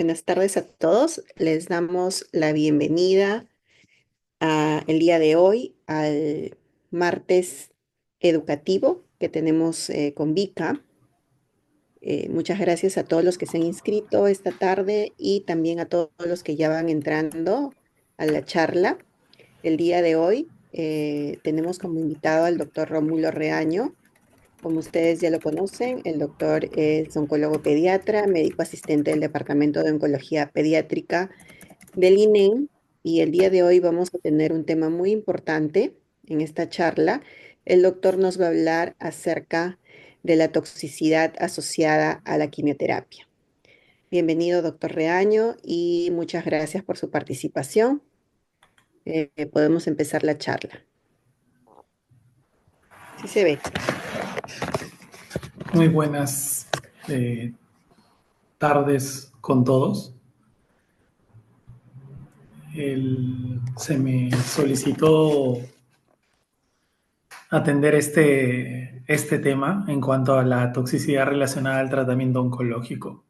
Buenas tardes a todos. Les damos la bienvenida el día de hoy al martes educativo que tenemos con Vika. Muchas gracias a todos los que se han inscrito esta tarde y también a todos los que ya van entrando a la charla. El día de hoy tenemos como invitado al doctor Rómulo Reaño. Como ustedes ya lo conocen, el doctor es oncólogo pediatra, médico asistente del Departamento de Oncología Pediátrica del INEM, y el día de hoy vamos a tener un tema muy importante en esta charla. El doctor nos va a hablar acerca de la toxicidad asociada a la quimioterapia. Bienvenido, doctor Reaño, y muchas gracias por su participación. Podemos empezar la charla. Sí se ve. Muy buenas tardes con todos. Se me solicitó atender este tema en cuanto a la toxicidad relacionada al tratamiento oncológico.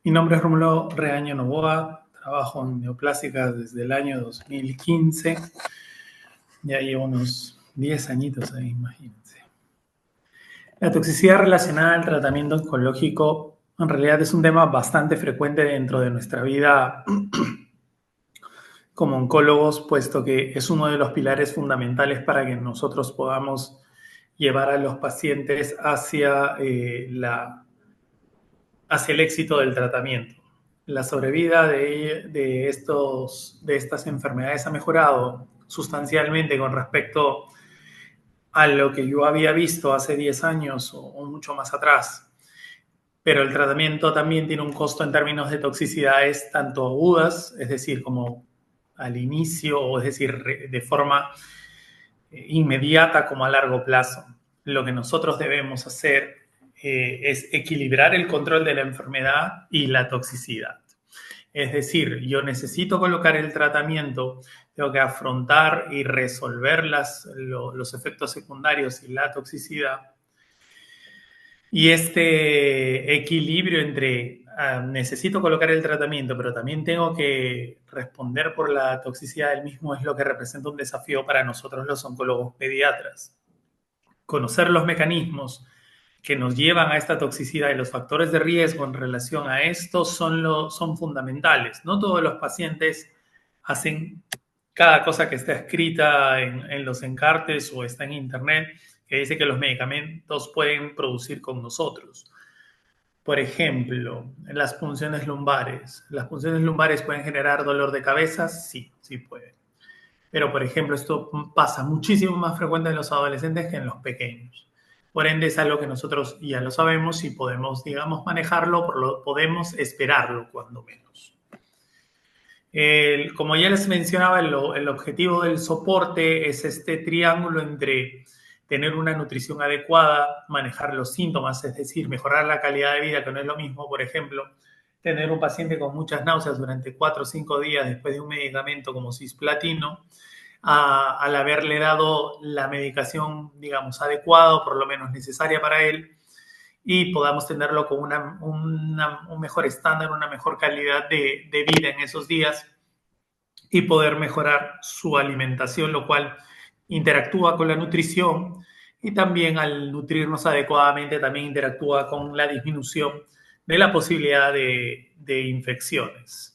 Mi nombre es Rómulo Reaño Novoa, trabajo en neoplásicas desde el año 2015. Ya llevo unos 10 añitos ahí, imagínense. La toxicidad relacionada al tratamiento oncológico en realidad es un tema bastante frecuente dentro de nuestra vida como oncólogos, puesto que es uno de los pilares fundamentales para que nosotros podamos llevar a los pacientes hacia el éxito del tratamiento. La sobrevida de estas enfermedades ha mejorado sustancialmente con respecto a lo que yo había visto hace 10 años o mucho más atrás. Pero el tratamiento también tiene un costo en términos de toxicidades tanto agudas, es decir, como al inicio, o es decir, de forma inmediata como a largo plazo. Lo que nosotros debemos hacer es equilibrar el control de la enfermedad y la toxicidad. Es decir, yo necesito colocar el tratamiento, tengo que afrontar y resolver los efectos secundarios y la toxicidad. Y este equilibrio entre necesito colocar el tratamiento, pero también tengo que responder por la toxicidad del mismo, es lo que representa un desafío para nosotros los oncólogos pediatras. Conocer los mecanismos que nos llevan a esta toxicidad y los factores de riesgo en relación a esto son fundamentales. No todos los pacientes hacen cada cosa que está escrita en los encartes o está en internet, que dice que los medicamentos pueden producir con nosotros. Por ejemplo, las punciones lumbares. ¿Las punciones lumbares pueden generar dolor de cabeza? Sí, sí pueden. Pero, por ejemplo, esto pasa muchísimo más frecuente en los adolescentes que en los pequeños. Por ende, es algo que nosotros ya lo sabemos y podemos, digamos, manejarlo, podemos esperarlo cuando menos. Como ya les mencionaba, el objetivo del soporte es este triángulo entre tener una nutrición adecuada, manejar los síntomas, es decir, mejorar la calidad de vida, que no es lo mismo, por ejemplo, tener un paciente con muchas náuseas durante 4 o 5 días después de un medicamento como cisplatino, al haberle dado la medicación, digamos, adecuada o por lo menos necesaria para él, y podamos tenerlo con un mejor estándar, una mejor calidad de vida en esos días y poder mejorar su alimentación, lo cual interactúa con la nutrición y también al nutrirnos adecuadamente también interactúa con la disminución de la posibilidad de infecciones.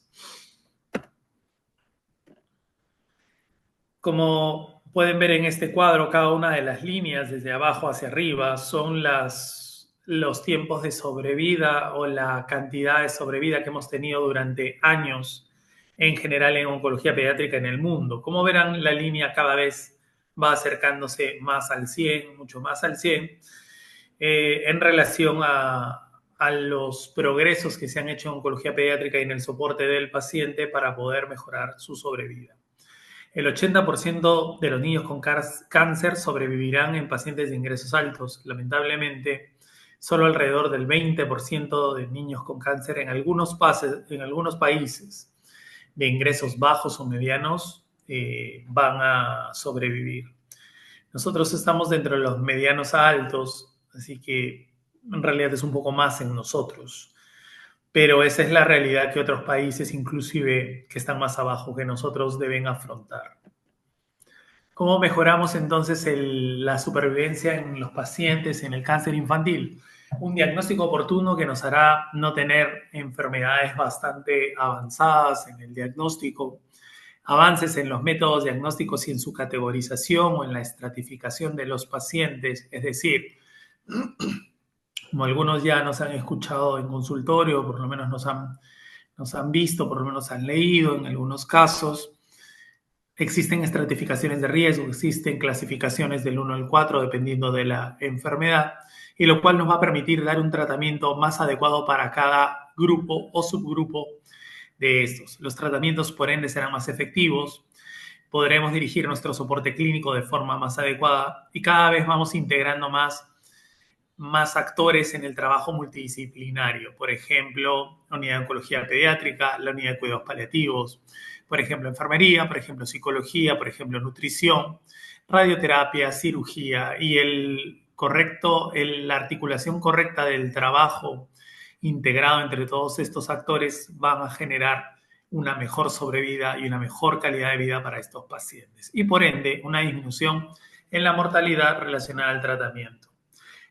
Como pueden ver en este cuadro, cada una de las líneas desde abajo hacia arriba son los tiempos de sobrevida o la cantidad de sobrevida que hemos tenido durante años en general en oncología pediátrica en el mundo. Como verán, la línea cada vez va acercándose más al 100, mucho más al 100, en relación a los progresos que se han hecho en oncología pediátrica y en el soporte del paciente para poder mejorar su sobrevida. El 80% de los niños con cáncer sobrevivirán en pacientes de ingresos altos. Lamentablemente, solo alrededor del 20% de niños con cáncer en algunos países de ingresos bajos o medianos van a sobrevivir. Nosotros estamos dentro de los medianos a altos, así que en realidad es un poco más en nosotros. pero esa es la realidad que otros países, inclusive que están más abajo que nosotros, deben afrontar. ¿Cómo mejoramos entonces la supervivencia en los pacientes en el cáncer infantil? Un diagnóstico oportuno que nos hará no tener enfermedades bastante avanzadas en el diagnóstico, avances en los métodos diagnósticos y en su categorización o en la estratificación de los pacientes, es decir, como algunos ya nos han escuchado en consultorio, por lo menos nos han visto, por lo menos han leído en algunos casos. Existen estratificaciones de riesgo, existen clasificaciones del 1 al 4 dependiendo de la enfermedad, y lo cual nos va a permitir dar un tratamiento más adecuado para cada grupo o subgrupo de estos. Los tratamientos, por ende, serán más efectivos, podremos dirigir nuestro soporte clínico de forma más adecuada y cada vez vamos integrando más actores en el trabajo multidisciplinario. Por ejemplo, la unidad de oncología pediátrica, la unidad de cuidados paliativos, por ejemplo, enfermería, por ejemplo, psicología, por ejemplo, nutrición, radioterapia, cirugía y la articulación correcta del trabajo integrado entre todos estos actores van a generar una mejor sobrevida y una mejor calidad de vida para estos pacientes y por ende una disminución en la mortalidad relacionada al tratamiento.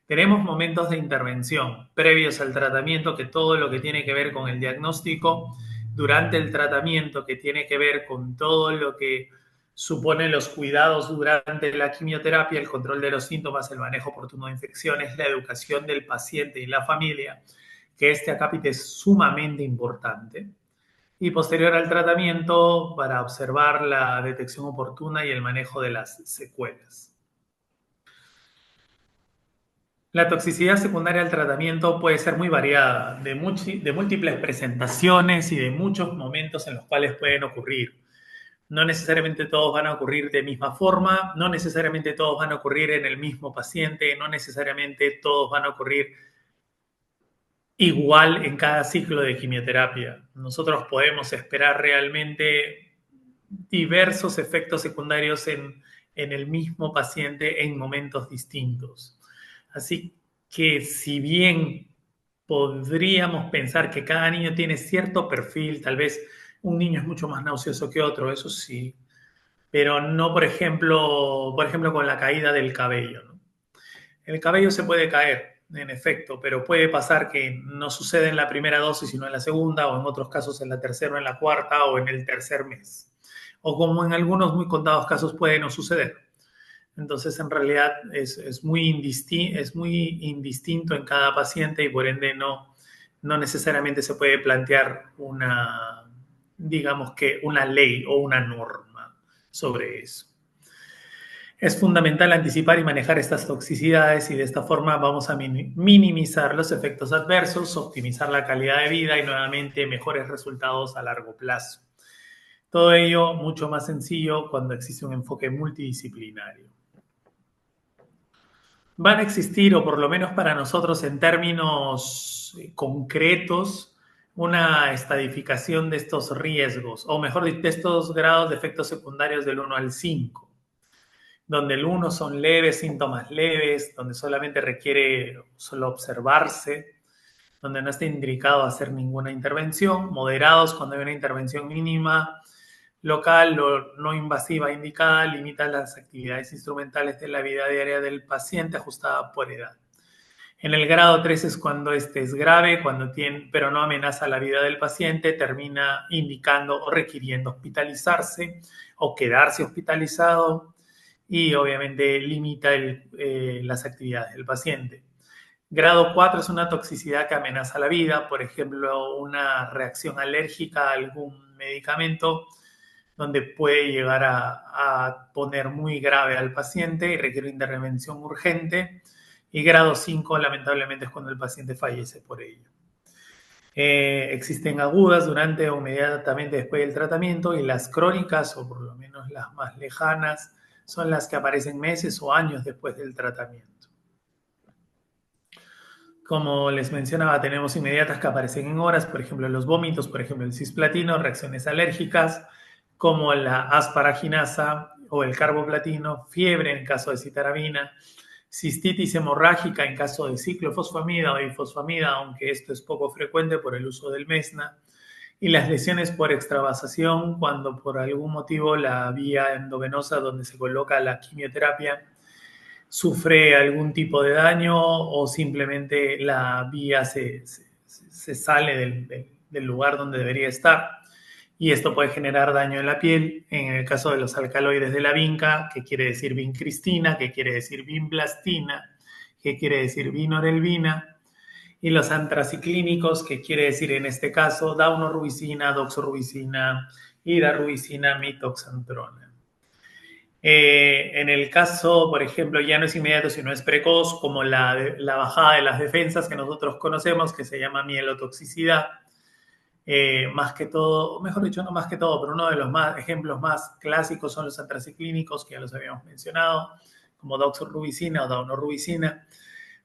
Tenemos momentos de intervención previos al tratamiento, que todo lo que tiene que ver con el diagnóstico, durante el tratamiento, que tiene que ver con todo lo que supone los cuidados durante la quimioterapia, el control de los síntomas, el manejo oportuno de infecciones, la educación del paciente y la familia, que este acápite es sumamente importante. Y posterior al tratamiento, para observar la detección oportuna y el manejo de las secuelas. La toxicidad secundaria al tratamiento puede ser muy variada, de múltiples presentaciones y de muchos momentos en los cuales pueden ocurrir. No necesariamente todos van a ocurrir de misma forma, no necesariamente todos van a ocurrir en el mismo paciente, no necesariamente todos van a ocurrir igual en cada ciclo de quimioterapia. Nosotros podemos esperar realmente diversos efectos secundarios en el mismo paciente en momentos distintos. Así que si bien podríamos pensar que cada niño tiene cierto perfil, tal vez un niño es mucho más nauseoso que otro, eso sí, pero no, por ejemplo con la caída del cabello, ¿no? El cabello se puede caer, en efecto, pero puede pasar que no sucede en la primera dosis, sino en la segunda, o en otros casos en la tercera o en la cuarta, o en el tercer mes. O como en algunos muy contados casos puede no suceder. Entonces, en realidad es muy indistinto en cada paciente y por ende no necesariamente se puede plantear digamos que una ley o una norma sobre eso. Es fundamental anticipar y manejar estas toxicidades y de esta forma vamos a minimizar los efectos adversos, optimizar la calidad de vida y nuevamente mejores resultados a largo plazo. Todo ello mucho más sencillo cuando existe un enfoque multidisciplinario. Van a existir, o por lo menos para nosotros en términos concretos, una estadificación de estos riesgos, o mejor dicho, de estos grados de efectos secundarios del 1 al 5, donde el 1 son leves, síntomas leves, donde solamente requiere solo observarse, donde no está indicado hacer ninguna intervención, moderados cuando hay una intervención mínima, local o no invasiva indicada, limita las actividades instrumentales de la vida diaria del paciente ajustada por edad. En el grado 3 es cuando este es grave, pero no amenaza la vida del paciente, termina indicando o requiriendo hospitalizarse o quedarse hospitalizado y obviamente limita las actividades del paciente. Grado 4 es una toxicidad que amenaza la vida, por ejemplo, una reacción alérgica a algún medicamento, donde puede llegar a poner muy grave al paciente y requiere intervención urgente. Y grado 5, lamentablemente, es cuando el paciente fallece por ello. Existen agudas durante o inmediatamente después del tratamiento y las crónicas, o por lo menos las más lejanas, son las que aparecen meses o años después del tratamiento. Como les mencionaba, tenemos inmediatas que aparecen en horas, por ejemplo, los vómitos, por ejemplo, el cisplatino, reacciones alérgicas, como la asparaginasa o el carboplatino, fiebre en caso de citarabina, cistitis hemorrágica en caso de ciclofosfamida o difosfamida, aunque esto es poco frecuente por el uso del mesna, y las lesiones por extravasación cuando por algún motivo la vía endovenosa donde se coloca la quimioterapia sufre algún tipo de daño o simplemente la vía se sale del lugar donde debería estar. Y esto puede generar daño en la piel. En el caso de los alcaloides de la vinca, que quiere decir vincristina, que quiere decir vinblastina, que quiere decir vinorelvina, y los antraciclínicos, que quiere decir en este caso daunorubicina, doxorubicina, hidarubicina, mitoxantrona. En el caso, por ejemplo, ya no es inmediato, sino es precoz, como la bajada de las defensas que nosotros conocemos, que se llama mielotoxicidad. Más que todo, mejor dicho, no más que todo, pero uno de los ejemplos más clásicos son los antraciclínicos, que ya los habíamos mencionado, como doxorubicina o daunorubicina.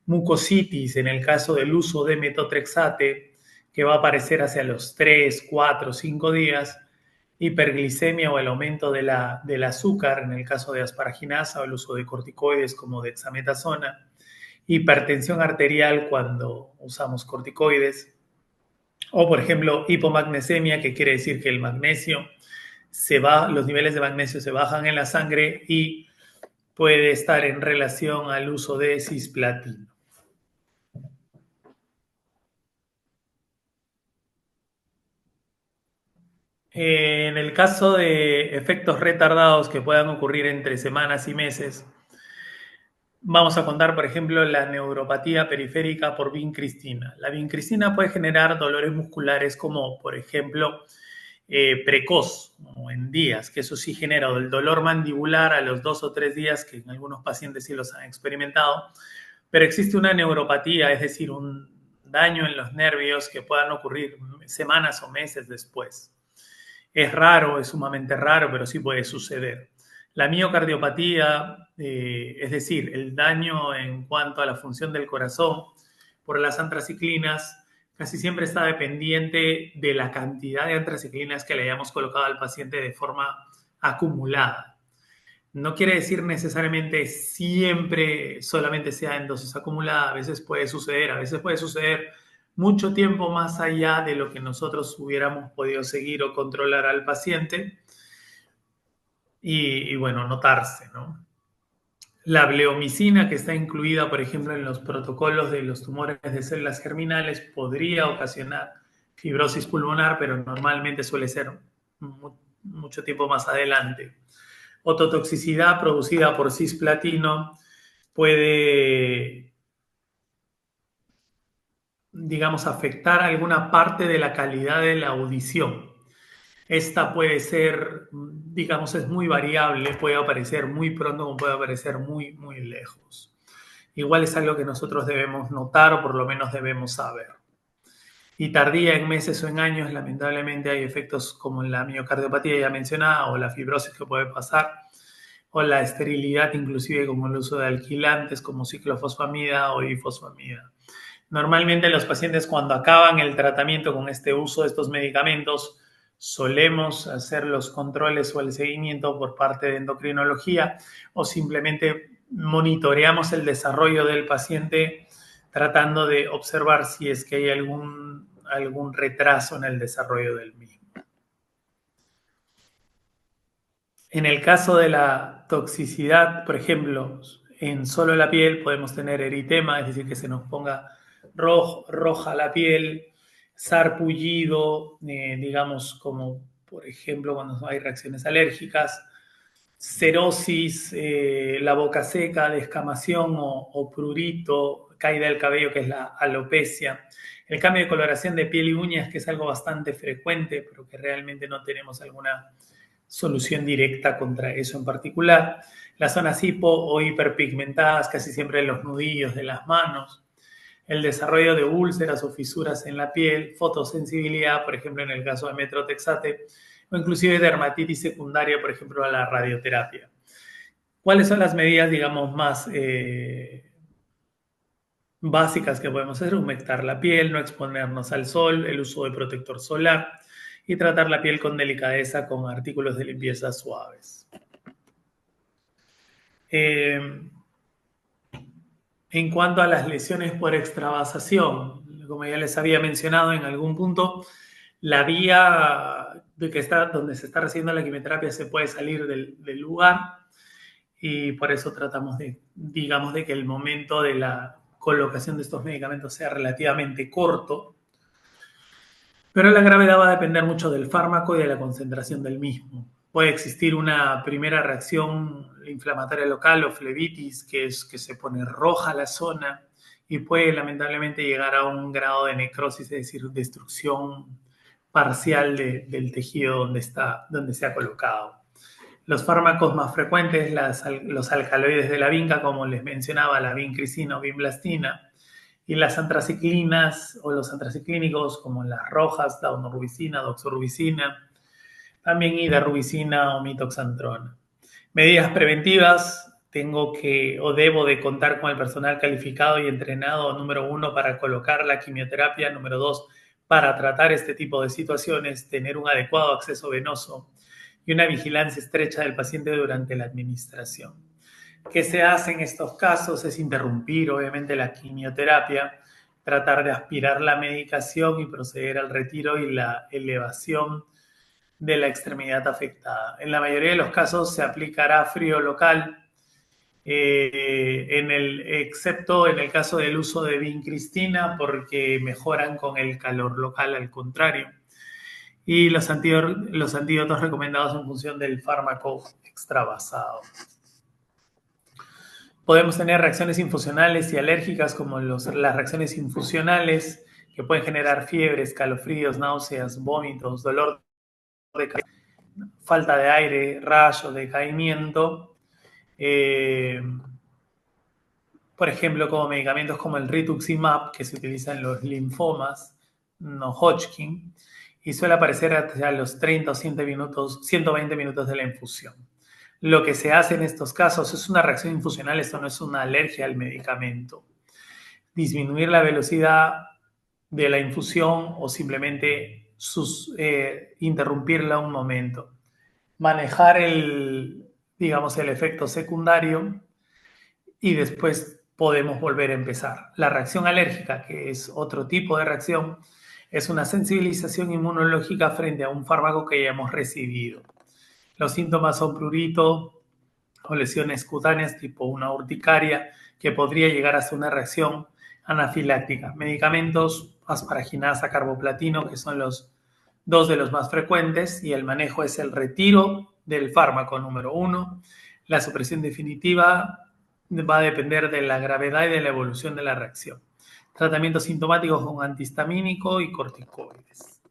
Mucositis, en el caso del uso de metotrexate, que va a aparecer hacia los 3, 4, 5 días. Hiperglicemia o el aumento del azúcar, en el caso de asparaginasa, o el uso de corticoides como dexametasona. Hipertensión arterial cuando usamos corticoides. O, por ejemplo, hipomagnesemia, que quiere decir que el magnesio los niveles de magnesio se bajan en la sangre y puede estar en relación al uso de cisplatino. En el caso de efectos retardados que puedan ocurrir entre semanas y meses, vamos a contar, por ejemplo, la neuropatía periférica por vincristina. La vincristina puede generar dolores musculares como, por ejemplo, precoz o en días, que eso sí genera el dolor mandibular a los 2 o 3 días, que en algunos pacientes sí los han experimentado, pero existe una neuropatía, es decir, un daño en los nervios que puedan ocurrir semanas o meses después. Es raro, es sumamente raro, pero sí puede suceder. La miocardiopatía, es decir, el daño en cuanto a la función del corazón por las antraciclinas, casi siempre está dependiente de la cantidad de antraciclinas que le hayamos colocado al paciente de forma acumulada. No quiere decir necesariamente siempre solamente sea en dosis acumulada, a veces puede suceder mucho tiempo más allá de lo que nosotros hubiéramos podido seguir o controlar al paciente y bueno, notarse, ¿no? La bleomicina, que está incluida, por ejemplo, en los protocolos de los tumores de células germinales, podría ocasionar fibrosis pulmonar, pero normalmente suele ser mucho tiempo más adelante. Ototoxicidad producida por cisplatino puede, digamos, afectar alguna parte de la calidad de la audición. Esta puede ser, digamos, es muy variable, puede aparecer muy pronto como puede aparecer muy, muy lejos. Igual es algo que nosotros debemos notar o por lo menos debemos saber. Y tardía en meses o en años, lamentablemente hay efectos como la miocardiopatía ya mencionada o la fibrosis que puede pasar o la esterilidad inclusive como el uso de alquilantes como ciclofosfamida o difosfamida. Normalmente los pacientes cuando acaban el tratamiento con este uso de estos medicamentos solemos hacer los controles o el seguimiento por parte de endocrinología o simplemente monitoreamos el desarrollo del paciente tratando de observar si es que hay algún retraso en el desarrollo del mismo. En el caso de la toxicidad, por ejemplo, en solo la piel podemos tener eritema, es decir, que se nos ponga roja la piel, sarpullido, digamos, como por ejemplo cuando hay reacciones alérgicas, cerosis, la boca seca, descamación o prurito, caída del cabello, que es la alopecia. El cambio de coloración de piel y uñas, que es algo bastante frecuente, pero que realmente no tenemos alguna solución directa contra eso en particular. Las zonas hipo o hiperpigmentadas, casi siempre en los nudillos de las manos. El desarrollo de úlceras o fisuras en la piel, fotosensibilidad, por ejemplo, en el caso de metotrexate, o inclusive dermatitis secundaria, por ejemplo, a la radioterapia. ¿Cuáles son las medidas, digamos, más básicas que podemos hacer? Humectar la piel, no exponernos al sol, el uso de protector solar y tratar la piel con delicadeza con artículos de limpieza suaves. En cuanto a las lesiones por extravasación, como ya les había mencionado en algún punto, la vía donde se está recibiendo la quimioterapia se puede salir del lugar y por eso tratamos digamos, de que el momento de la colocación de estos medicamentos sea relativamente corto, pero la gravedad va a depender mucho del fármaco y de la concentración del mismo. Puede existir una primera reacción inflamatoria local o flebitis, que es que se pone roja la zona y puede lamentablemente llegar a un grado de necrosis, es decir, destrucción parcial del tejido donde se ha colocado. Los fármacos más frecuentes, los alcaloides de la vinca, como les mencionaba, la vincristina o vinblastina, y las antraciclinas o los antraciclínicos, como las rojas, daunorubicina, doxorubicina, también hidarubicina o mitoxantrona. Medidas preventivas, tengo que o debo de contar con el personal calificado y entrenado, número 1, para colocar la quimioterapia, número 2, para tratar este tipo de situaciones, tener un adecuado acceso venoso y una vigilancia estrecha del paciente durante la administración. ¿Qué se hace en estos casos? Es interrumpir, obviamente, la quimioterapia, tratar de aspirar la medicación y proceder al retiro y la elevación de la extremidad afectada. En la mayoría de los casos se aplicará frío local, excepto en el caso del uso de vincristina, porque mejoran con el calor local, al contrario. Y los antídotos recomendados en función del fármaco extravasado. Podemos tener reacciones infusionales y alérgicas, como las reacciones infusionales, que pueden generar fiebre, escalofríos, náuseas, vómitos, dolor de cabeza, falta de aire, rayos, decaimiento. Por ejemplo, como medicamentos como el rituximab, que se utiliza en los linfomas no Hodgkin, y suele aparecer hasta los 30 o 120 minutos de la infusión. Lo que se hace en estos casos es una reacción infusional, esto no es una alergia al medicamento. Disminuir la velocidad de la infusión o simplemente interrumpirla un momento. Manejar el efecto secundario y después podemos volver a empezar. La reacción alérgica, que es otro tipo de reacción, es una sensibilización inmunológica frente a un fármaco que ya hemos recibido. Los síntomas son prurito o lesiones cutáneas tipo una urticaria que podría llegar a ser una reacción anafiláctica. Medicamentos, asparaginasa, carboplatino, que son los dos de los más frecuentes, y el manejo es el retiro del fármaco número 1. La supresión definitiva va a depender de la gravedad y de la evolución de la reacción. Tratamientos sintomáticos con antihistamínico y corticoides.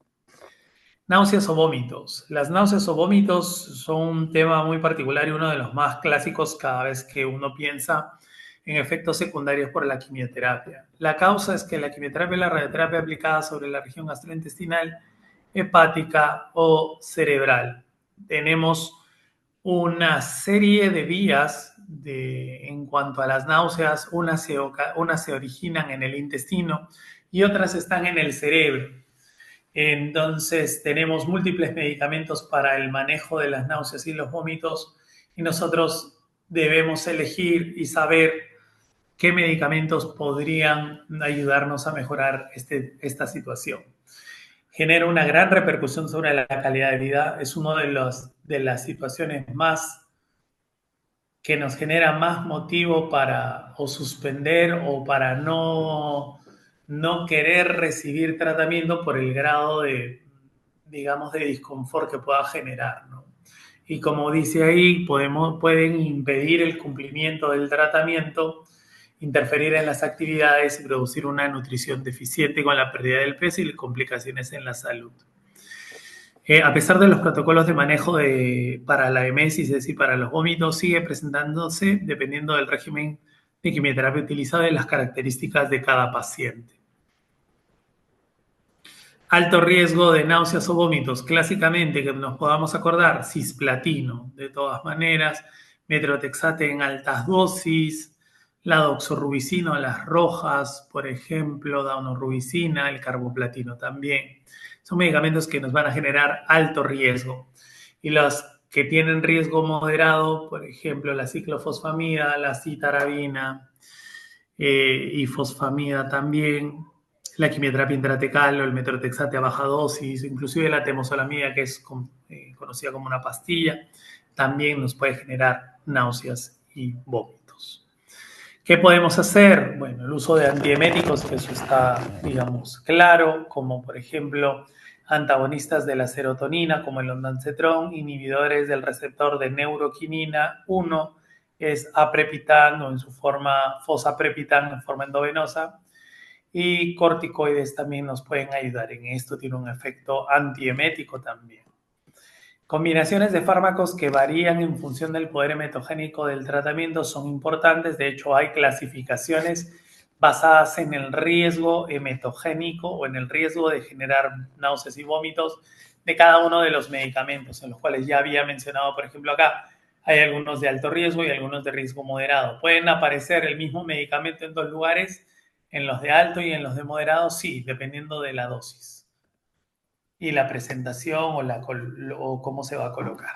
Náuseas o vómitos. Las náuseas o vómitos son un tema muy particular y uno de los más clásicos cada vez que uno piensa en efectos secundarios por la quimioterapia. La causa es que la quimioterapia y la radioterapia aplicada sobre la región gastrointestinal, hepática o cerebral. Tenemos una serie de vías en cuanto a las náuseas, unas se originan en el intestino y otras están en el cerebro. Entonces tenemos múltiples medicamentos para el manejo de las náuseas y los vómitos y nosotros debemos elegir y saber qué medicamentos podrían ayudarnos a mejorar esta situación. Genera una gran repercusión sobre la calidad de vida. Es una de las situaciones más que nos genera más motivo para o suspender o para no querer recibir tratamiento por el grado de, digamos, de disconfort que pueda generar, ¿no? Y como dice ahí, pueden impedir el cumplimiento del tratamiento, interferir en las actividades y producir una nutrición deficiente con la pérdida del peso y complicaciones en la salud. A pesar de los protocolos de manejo para la emesis, es decir, para los vómitos, sigue presentándose dependiendo del régimen de quimioterapia utilizado y las características de cada paciente. Alto riesgo de náuseas o vómitos, clásicamente que nos podamos acordar, cisplatino, de todas maneras, metrotexate en altas dosis, la doxorubicina o las rojas, por ejemplo, daunorubicina, el carboplatino también. Son medicamentos que nos van a generar alto riesgo. Y los que tienen riesgo moderado, por ejemplo, la ciclofosfamida, la citarabina, y fosfamida también, la quimioterapia intratecal o el metrotexate a baja dosis, inclusive la temozolomida, que es conocida como una pastilla, también nos puede generar náuseas y vómitos. ¿Qué podemos hacer? Bueno, el uso de antieméticos, que eso está, digamos, claro, como por ejemplo antagonistas de la serotonina, como el ondansetron, inhibidores del receptor de neuroquinina 1, es aprepitan o en su forma fosaprepitan en forma endovenosa, y corticoides también nos pueden ayudar en esto, tiene un efecto antiemético también. Combinaciones de fármacos que varían en función del poder emetogénico del tratamiento son importantes. De hecho, hay clasificaciones basadas en el riesgo emetogénico o en el riesgo de generar náuseas y vómitos de cada uno de los medicamentos, en los cuales ya había mencionado, por ejemplo, acá hay algunos de alto riesgo y algunos de riesgo moderado. ¿Pueden aparecer el mismo medicamento en dos lugares? En los de alto y en los de moderado, sí, dependiendo de la dosis y la presentación o cómo se va a colocar.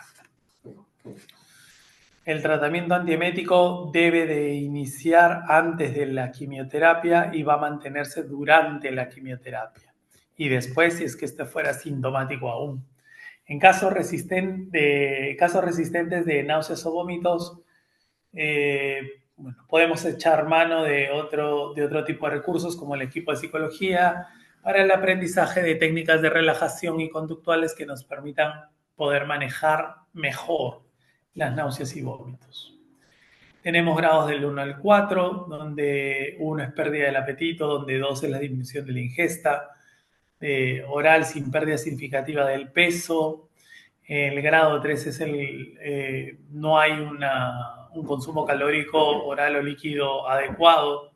El tratamiento antiemético debe de iniciar antes de la quimioterapia y va a mantenerse durante la quimioterapia. Y después, si es que este fuera sintomático aún. En casos resistentes de náuseas o vómitos, bueno, podemos echar mano de otro tipo de recursos como el equipo de psicología para el aprendizaje de técnicas de relajación y conductuales que nos permitan poder manejar mejor las náuseas y vómitos. Tenemos grados del 1 al 4, donde 1 es pérdida del apetito, donde 2 es la disminución de la ingesta oral sin pérdida significativa del peso. El grado 3 es no hay un consumo calórico oral o líquido adecuado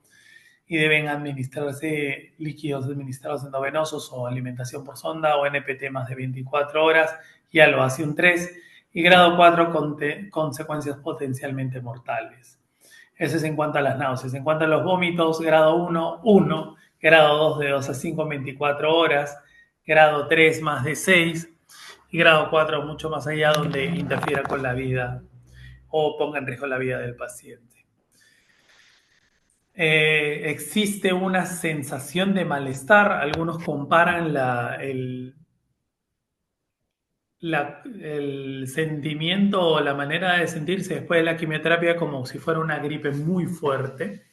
y deben administrarse líquidos administrados endovenosos o alimentación por sonda o NPT más de 24 horas, ya lo hace un 3. Y grado 4 con consecuencias potencialmente mortales. Eso es en cuanto a las náuseas. En cuanto a los vómitos, grado 1, 1, grado 2 de 2 a 5 en 24 horas, grado 3 más de 6 y grado 4 mucho más allá donde interfiera con la vida o ponga en riesgo la vida del paciente. Existe una sensación de malestar. Algunos comparan el sentimiento o la manera de sentirse después de la quimioterapia como si fuera una gripe muy fuerte.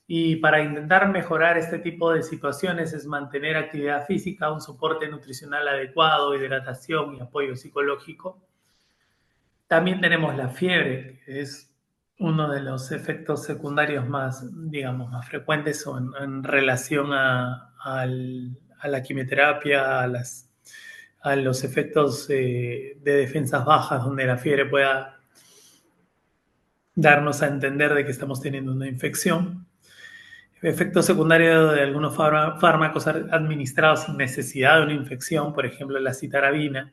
Y para intentar mejorar este tipo de situaciones es mantener actividad física, un soporte nutricional adecuado, hidratación y apoyo psicológico. También tenemos la fiebre, que es uno de los efectos secundarios más, digamos, más frecuentes en relación a la quimioterapia, a los efectos de defensas bajas, donde la fiebre pueda darnos a entender de que estamos teniendo una infección. Efectos secundarios de algunos fármacos administrados sin necesidad de una infección, por ejemplo la citarabina,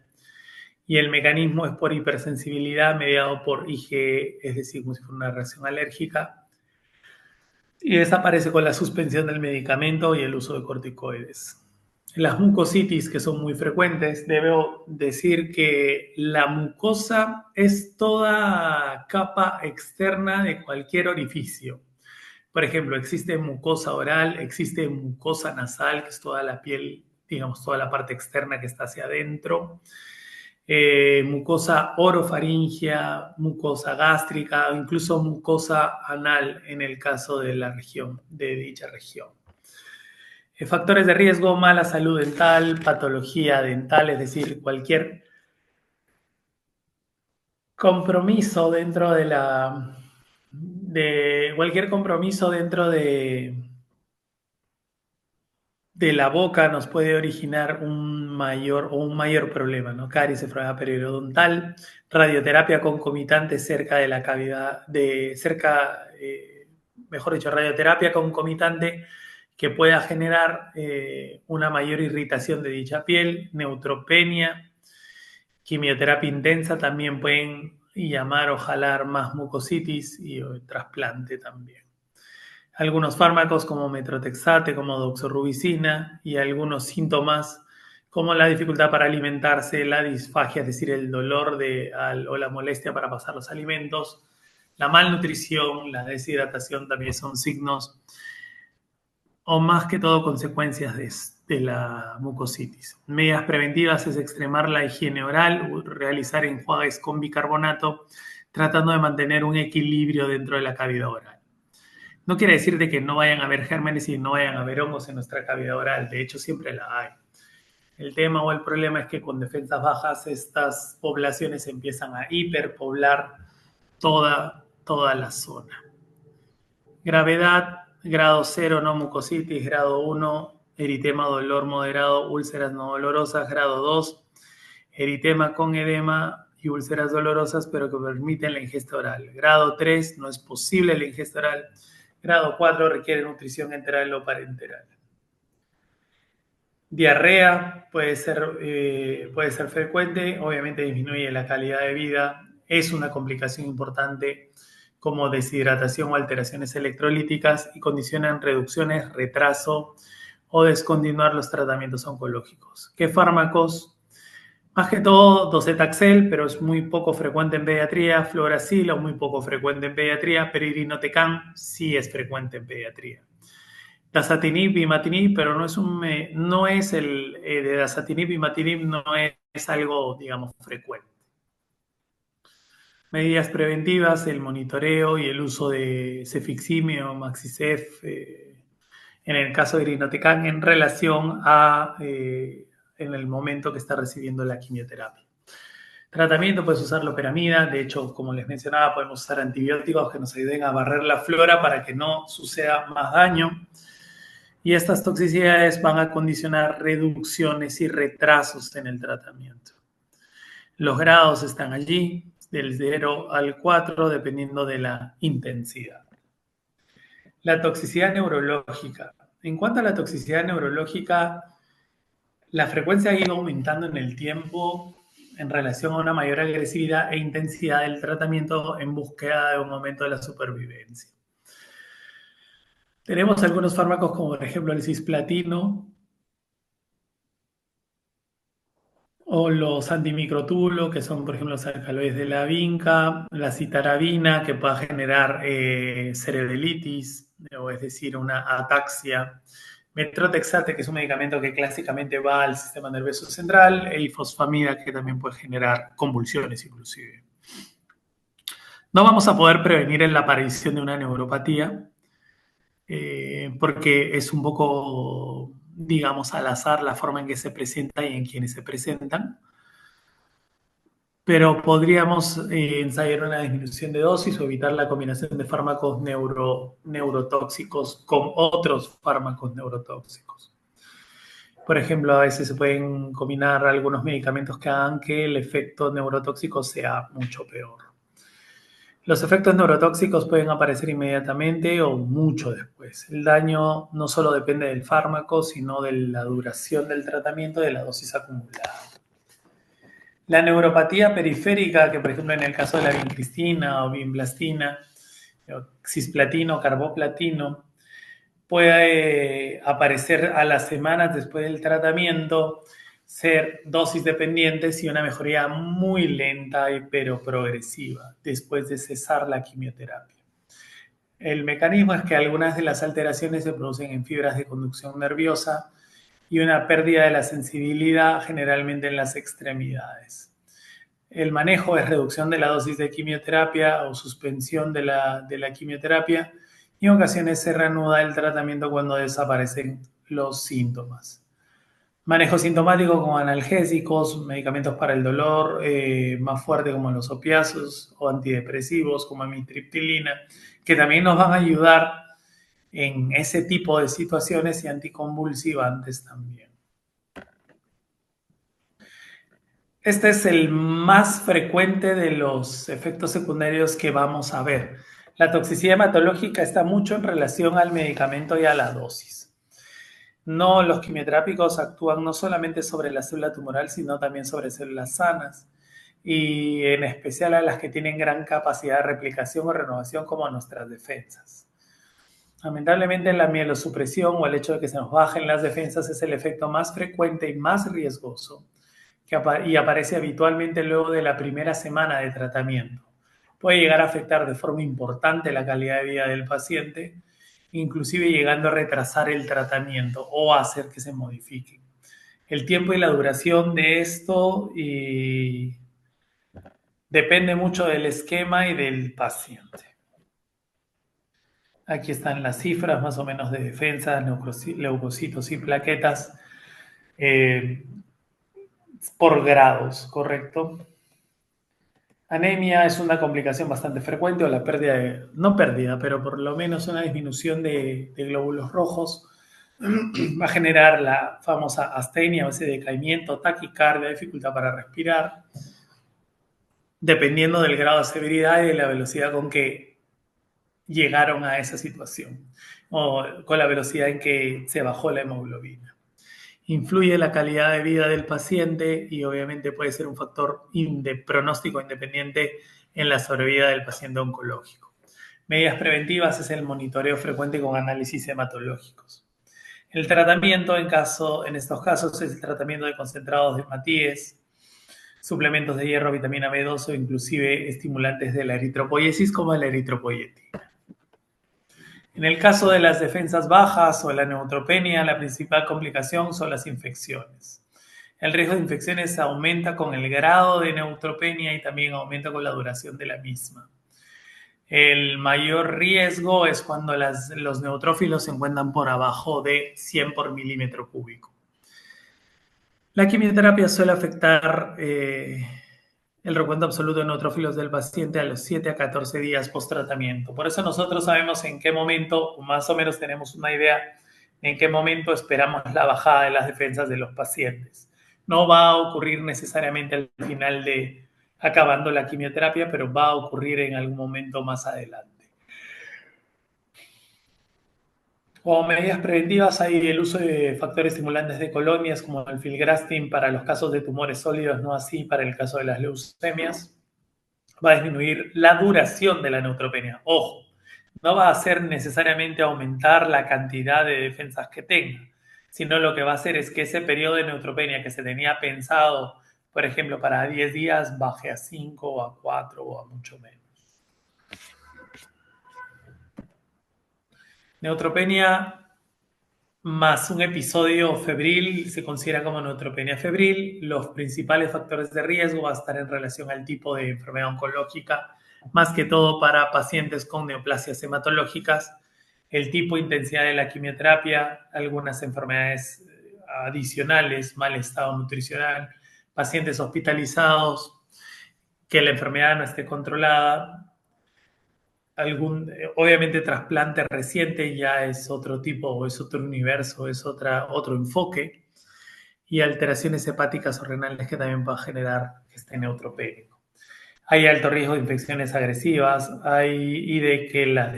y el mecanismo es por hipersensibilidad mediado por IgE, es decir, como si fuera una reacción alérgica, y desaparece con la suspensión del medicamento y el uso de corticoides. Las mucositis, que son muy frecuentes, debo decir que la mucosa es toda capa externa de cualquier orificio. Por ejemplo, existe mucosa oral, existe mucosa nasal, que es toda la piel, digamos, toda la parte externa que está hacia adentro. Mucosa orofaringea, mucosa gástrica, incluso mucosa anal en el caso de la región, de dicha región. Factores de riesgo, mala salud dental, patología dental, es decir, cualquier compromiso dentro cualquier compromiso dentro de la boca nos puede originar un mayor problema, ¿no? Caries, enfermedad periodontal, radioterapia concomitante cerca de la cavidad, mejor dicho, radioterapia concomitante que pueda generar una mayor irritación de dicha piel, neutropenia, quimioterapia intensa también pueden llamar o jalar más mucositis y trasplante también. Algunos fármacos como metrotexate, como doxorubicina y algunos síntomas como la dificultad para alimentarse, la disfagia, es decir, el dolor o la molestia para pasar los alimentos La malnutrición, la deshidratación también son signos o más que todo consecuencias de la mucositis. Medidas preventivas es extremar la higiene oral, realizar enjuagues con bicarbonato, tratando de mantener un equilibrio dentro de la cavidad oral. No quiere decir de que no vayan a haber gérmenes y no vayan a haber hongos en nuestra cavidad oral, de hecho siempre la hay. El tema o el problema es que con defensas bajas estas poblaciones empiezan a hiperpoblar toda la zona. Gravedad, grado 0, no mucositis, grado 1, eritema, dolor moderado, úlceras no dolorosas, grado 2, eritema con edema y úlceras dolorosas, pero que permiten la ingesta oral. Grado 3, no es posible la ingesta oral. Grado 4, requiere nutrición enteral o parenteral. Diarrea puede ser frecuente, obviamente disminuye la calidad de vida, es una complicación importante como deshidratación o alteraciones electrolíticas y condicionan reducciones, retraso o descontinuar los tratamientos oncológicos. ¿Qué fármacos? Más que todo docetaxel, pero es muy poco frecuente en pediatría, fluoracil o muy poco frecuente en pediatría, pero irinotecan sí es frecuente en pediatría. Dasatinib y imatinib, pero no es el de dasatinib y imatinib no es algo, digamos, frecuente. Medidas preventivas, el monitoreo y el uso de cefixime o Maxicef, en el caso de irinotecan, en relación a en el momento que está recibiendo la quimioterapia. Tratamiento, puedes usar loperamida, de hecho, como les mencionaba, podemos usar antibióticos que nos ayuden a barrer la flora para que no suceda más daño. Y estas toxicidades van a condicionar reducciones y retrasos en el tratamiento. Los grados están allí, del 0 al 4, dependiendo de la intensidad. La toxicidad neurológica. En cuanto a la toxicidad neurológica, la frecuencia ha ido aumentando en el tiempo en relación a una mayor agresividad e intensidad del tratamiento en búsqueda de un aumento de la supervivencia. Tenemos algunos fármacos como por ejemplo el cisplatino o los antimicrotulo, que son por ejemplo los alcaloides de la vinca, la citarabina, que puede generar cerebrelitis, o es decir, una ataxia. Metrotexate, que es un medicamento que clásicamente va al sistema nervioso central, e ifosfamida, que también puede generar convulsiones inclusive. No vamos a poder prevenir la aparición de una neuropatía, porque es un poco, digamos, al azar la forma en que se presenta y en quienes se presentan. Pero podríamos ensayar una disminución de dosis o evitar la combinación de fármacos neurotóxicos con otros fármacos neurotóxicos. Por ejemplo, a veces se pueden combinar algunos medicamentos que hagan que el efecto neurotóxico sea mucho peor. Los efectos neurotóxicos pueden aparecer inmediatamente o mucho después. El daño no solo depende del fármaco, sino de la duración del tratamiento y de la dosis acumulada. La neuropatía periférica, que por ejemplo en el caso de la vincristina o vinblastina, o cisplatino o carboplatino, puede aparecer a las semanas después del tratamiento, ser dosis dependientes y una mejoría muy lenta pero progresiva después de cesar la quimioterapia. El mecanismo es que algunas de las alteraciones se producen en fibras de conducción nerviosa y una pérdida de la sensibilidad generalmente en las extremidades. El manejo es reducción de la dosis de quimioterapia o suspensión de la quimioterapia y en ocasiones se reanuda el tratamiento cuando desaparecen los síntomas. Manejo sintomático con analgésicos, medicamentos para el dolor más fuerte como los opiáceos o antidepresivos como amitriptilina, que también nos van a ayudar en ese tipo de situaciones y anticonvulsivantes también. Este es el más frecuente de los efectos secundarios que vamos a ver. La toxicidad hematológica está mucho en relación al medicamento y a la dosis. No, los quimioterápicos actúan no solamente sobre la célula tumoral, sino también sobre células sanas y en especial a las que tienen gran capacidad de replicación o renovación como nuestras defensas. Lamentablemente la mielosupresión o el hecho de que se nos bajen las defensas es el efecto más frecuente y más riesgoso y aparece habitualmente luego de la primera semana de tratamiento. puede llegar a afectar de forma importante la calidad de vida del paciente, inclusive llegando a retrasar el tratamiento o a hacer que se modifique. El tiempo y la duración de esto depende mucho del esquema y del paciente. Aquí están las cifras más o menos de defensa, leucocitos y plaquetas eh, por grados, ¿correcto? Anemia es una complicación bastante frecuente o la pérdida no pérdida, pero por lo menos una disminución de glóbulos rojos va a generar la famosa astenia o ese decaimiento, taquicardia, dificultad para respirar, dependiendo del grado de severidad y de la velocidad con que llegaron a esa situación o con la velocidad en que se bajó la hemoglobina. Influye la calidad de vida del paciente y obviamente puede ser un factor de pronóstico independiente en la sobrevida del paciente oncológico. Medidas preventivas es el monitoreo frecuente con análisis hematológicos. El tratamiento en estos casos es el tratamiento de concentrados de hematíes, suplementos de hierro, vitamina B2 o inclusive estimulantes de la eritropoiesis como la eritropoyetina. En el caso de las defensas bajas o la neutropenia, la principal complicación son las infecciones. El riesgo de infecciones aumenta con el grado de neutropenia y también aumenta con la duración de la misma. El mayor riesgo es cuando los neutrófilos se encuentran por abajo de 100 por milímetro cúbico. La quimioterapia suele afectar el recuento absoluto de neutrófilos del paciente a los 7 a 14 días post-tratamiento. Por eso nosotros sabemos en qué momento, o más o menos tenemos una idea en qué momento esperamos la bajada de las defensas de los pacientes. No va a ocurrir necesariamente al final de acabando la quimioterapia, pero va a ocurrir en algún momento más adelante. Como medidas preventivas hay el uso de factores estimulantes de colonias como el filgrastim para los casos de tumores sólidos, no así para el caso de las leucemias. Va a disminuir la duración de la neutropenia. Ojo, no va a hacer necesariamente aumentar la cantidad de defensas que tenga, sino lo que va a hacer es que ese periodo de neutropenia que se tenía pensado, por ejemplo, para 10 días, baje a 5 o a 4 o a mucho menos. Neutropenia más un episodio febril se considera como neutropenia febril. Los principales factores de riesgo van a estar en relación al tipo de enfermedad oncológica, más que todo para pacientes con neoplasias hematológicas, el tipo e intensidad de la quimioterapia, algunas enfermedades adicionales, mal estado nutricional, pacientes hospitalizados, que la enfermedad no esté controlada. Obviamente trasplante reciente ya es otro tipo o es otro universo, es otro enfoque, y alteraciones hepáticas o renales que también pueden generar este neutropénico. Hay alto riesgo de infecciones agresivas y de que la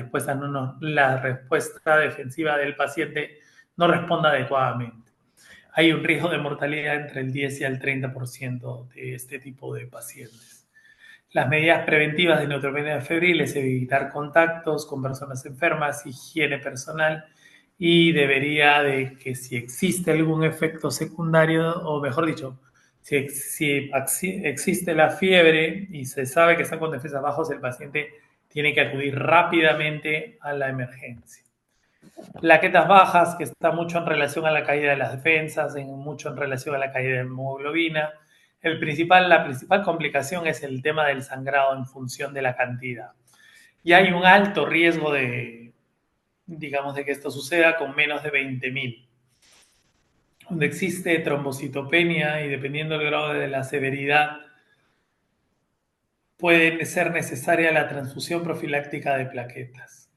respuesta defensiva del paciente no responda adecuadamente. Hay un riesgo de mortalidad entre el 10 y el 30% de este tipo de pacientes. Las medidas preventivas de neutropenia febril es evitar contactos con personas enfermas, higiene personal y debería de que si existe algún efecto secundario, o mejor dicho, si existe la fiebre y se sabe que está con defensas bajos, el paciente tiene que acudir rápidamente a la emergencia. Plaquetas bajas, que está mucho en relación a la caída de las defensas, mucho en relación a la caída de hemoglobina. La principal complicación es el tema del sangrado en función de la cantidad. Y hay un alto riesgo de que esto suceda con menos de 20.000. Donde existe trombocitopenia y dependiendo del grado de la severidad, puede ser necesaria la transfusión profiláctica de plaquetas.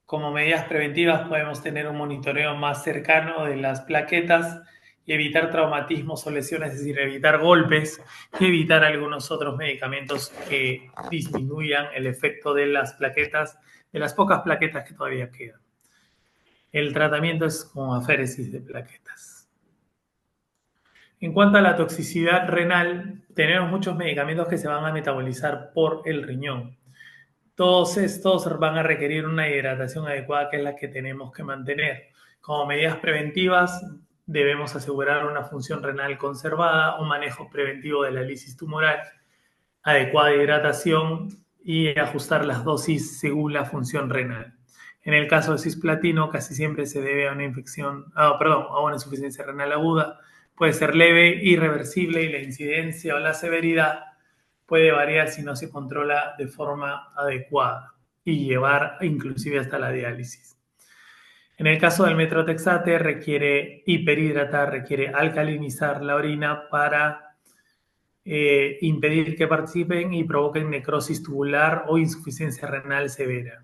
Como medidas preventivas podemos tener un monitoreo más cercano de las plaquetas y evitar traumatismos o lesiones, es decir, evitar golpes y evitar algunos otros medicamentos que disminuyan el efecto de las plaquetas, de las pocas plaquetas que todavía quedan. El tratamiento es con aféresis de plaquetas. En cuanto a la toxicidad renal, tenemos muchos medicamentos que se van a metabolizar por el riñón. Todos estos van a requerir una hidratación adecuada, que es la que tenemos que mantener. Como medidas preventivas, debemos asegurar una función renal conservada, un manejo preventivo de la lisis tumoral, adecuada hidratación y ajustar las dosis según la función renal. En el caso de cisplatino, casi siempre se debe a una infección, a una insuficiencia renal aguda. Puede ser leve, irreversible y la incidencia o la severidad puede variar si no se controla de forma adecuada y llevar inclusive hasta la diálisis. En el caso del metrotexate requiere hiperhidratar, requiere alcalinizar la orina para impedir que participen y provoquen necrosis tubular o insuficiencia renal severa.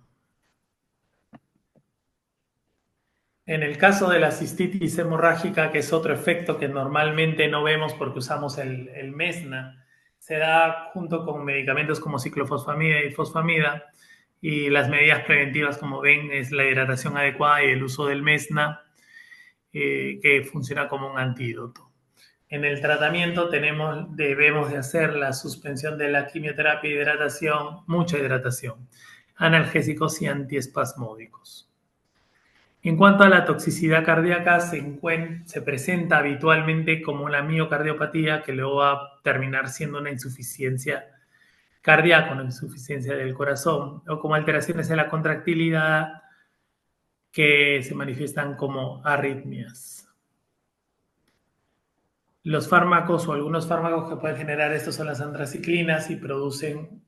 En el caso de la cistitis hemorrágica, que es otro efecto que normalmente no vemos porque usamos el Mesna, se da junto con medicamentos como ciclofosfamida y fosfamida, y las medidas preventivas, como ven, es la hidratación adecuada y el uso del Mesna, que funciona como un antídoto. En el tratamiento debemos de hacer la suspensión de la quimioterapia, hidratación, mucha hidratación, analgésicos y antiespasmódicos. En cuanto a la toxicidad cardíaca, se presenta habitualmente como una miocardiopatía que luego va a terminar siendo una insuficiencia cardíaca, una insuficiencia del corazón, o como alteraciones en la contractilidad que se manifiestan como arritmias. Los fármacos o algunos fármacos que pueden generar esto son las antraciclinas y producen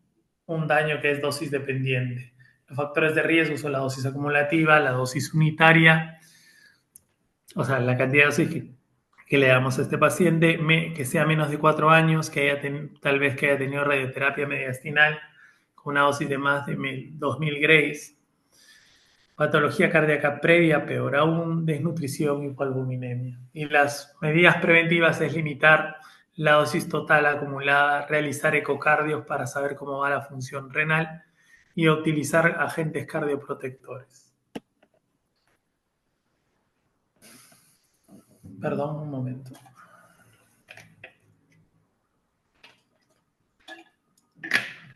un daño que es dosis dependiente. Los factores de riesgo son la dosis acumulativa, la dosis unitaria, o sea, la cantidad de dosis que le damos a este paciente, que sea menos de 4 años, tal vez que haya tenido radioterapia mediastinal con una dosis de más de 2000 grays. Patología cardíaca previa, peor aún, desnutrición y hipoalbuminemia. Y las medidas preventivas es limitar la dosis total acumulada, realizar ecocardios para saber cómo va la función renal y utilizar agentes cardioprotectores. Perdón, un momento.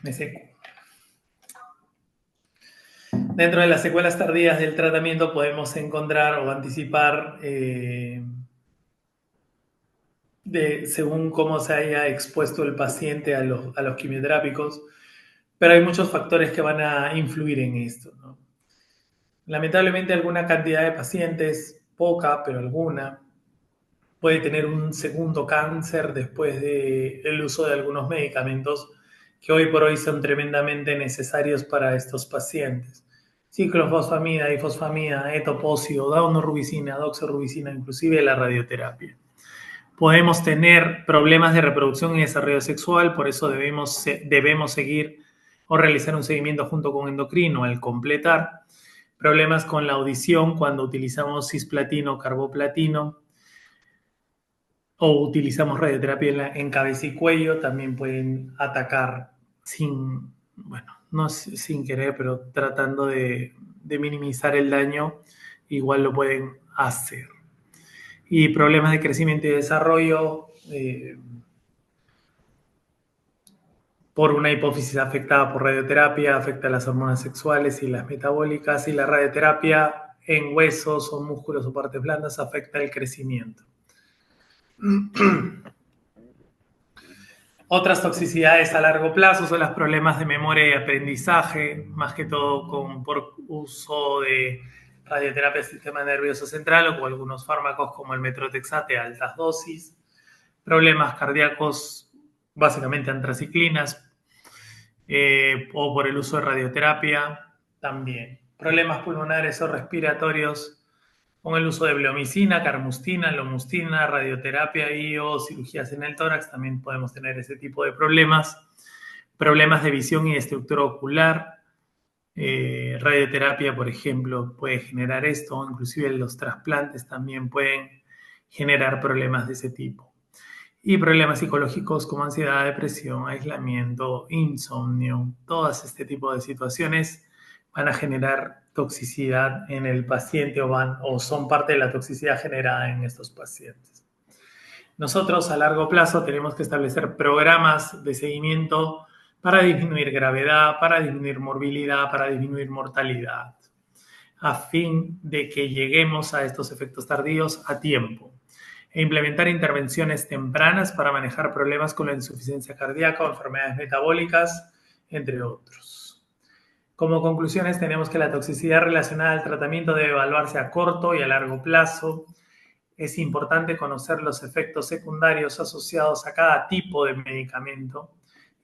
Me seco. Dentro de las secuelas tardías del tratamiento podemos encontrar o anticipar según cómo se haya expuesto el paciente a los quimioterápicos, pero hay muchos factores que van a influir en esto, ¿no? Lamentablemente alguna cantidad de pacientes, poca, pero alguna, puede tener un segundo cáncer después del uso de algunos medicamentos que hoy por hoy son tremendamente necesarios para estos pacientes. Ciclofosfamida, difosfamida, etoposio, daunorubicina, doxorubicina, inclusive la radioterapia. Podemos tener problemas de reproducción y desarrollo sexual, por eso debemos seguir o realizar un seguimiento junto con endocrino al completar. Problemas con la audición cuando utilizamos cisplatino o carboplatino o utilizamos radioterapia en cabeza y cuello, también pueden atacar no sin querer, pero tratando de minimizar el daño, igual lo pueden hacer. Y problemas de crecimiento y desarrollo por una hipófisis afectada por radioterapia, afecta las hormonas sexuales y las metabólicas, y la radioterapia en huesos o músculos o partes blandas afecta el crecimiento. Otras toxicidades a largo plazo son los problemas de memoria y aprendizaje, más que todo por uso de radioterapia del sistema nervioso central o con algunos fármacos como el metrotexate a altas dosis. Problemas cardíacos, básicamente antraciclinas, o por el uso de radioterapia también. Problemas pulmonares o respiratorios con el uso de bleomicina, carmustina, lomustina, radioterapia y o cirugías en el tórax, también podemos tener ese tipo de problemas. Problemas de visión y de estructura ocular. Radioterapia, por ejemplo, puede generar esto, inclusive los trasplantes también pueden generar problemas de ese tipo. Y problemas psicológicos como ansiedad, depresión, aislamiento, insomnio, todas este tipo de situaciones van a generar toxicidad en el paciente o son parte de la toxicidad generada en estos pacientes. Nosotros a largo plazo tenemos que establecer programas de seguimiento para disminuir gravedad, para disminuir morbilidad, para disminuir mortalidad, a fin de que lleguemos a estos efectos tardíos a tiempo e implementar intervenciones tempranas para manejar problemas con la insuficiencia cardíaca o enfermedades metabólicas entre otros. Como conclusiones, tenemos que la toxicidad relacionada al tratamiento debe evaluarse a corto y a largo plazo. Es importante conocer los efectos secundarios asociados a cada tipo de medicamento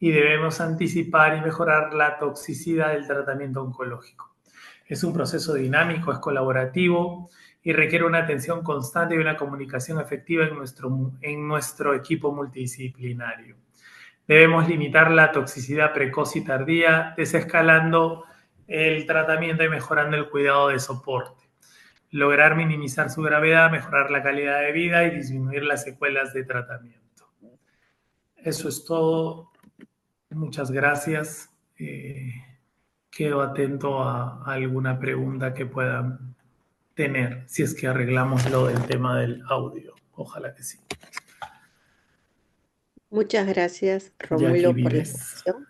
y debemos anticipar y mejorar la toxicidad del tratamiento oncológico. Es un proceso dinámico, es colaborativo y requiere una atención constante y una comunicación efectiva en nuestro equipo multidisciplinario. Debemos limitar la toxicidad precoz y tardía, desescalando el tratamiento y mejorando el cuidado de soporte. Lograr minimizar su gravedad, mejorar la calidad de vida y disminuir las secuelas de tratamiento. Eso es todo. Muchas gracias. Quedo atento a alguna pregunta que puedan tener, si es que arreglamos lo del tema del audio. Ojalá que sí. Muchas gracias, Jackie Rómulo, por la Vives. exposición.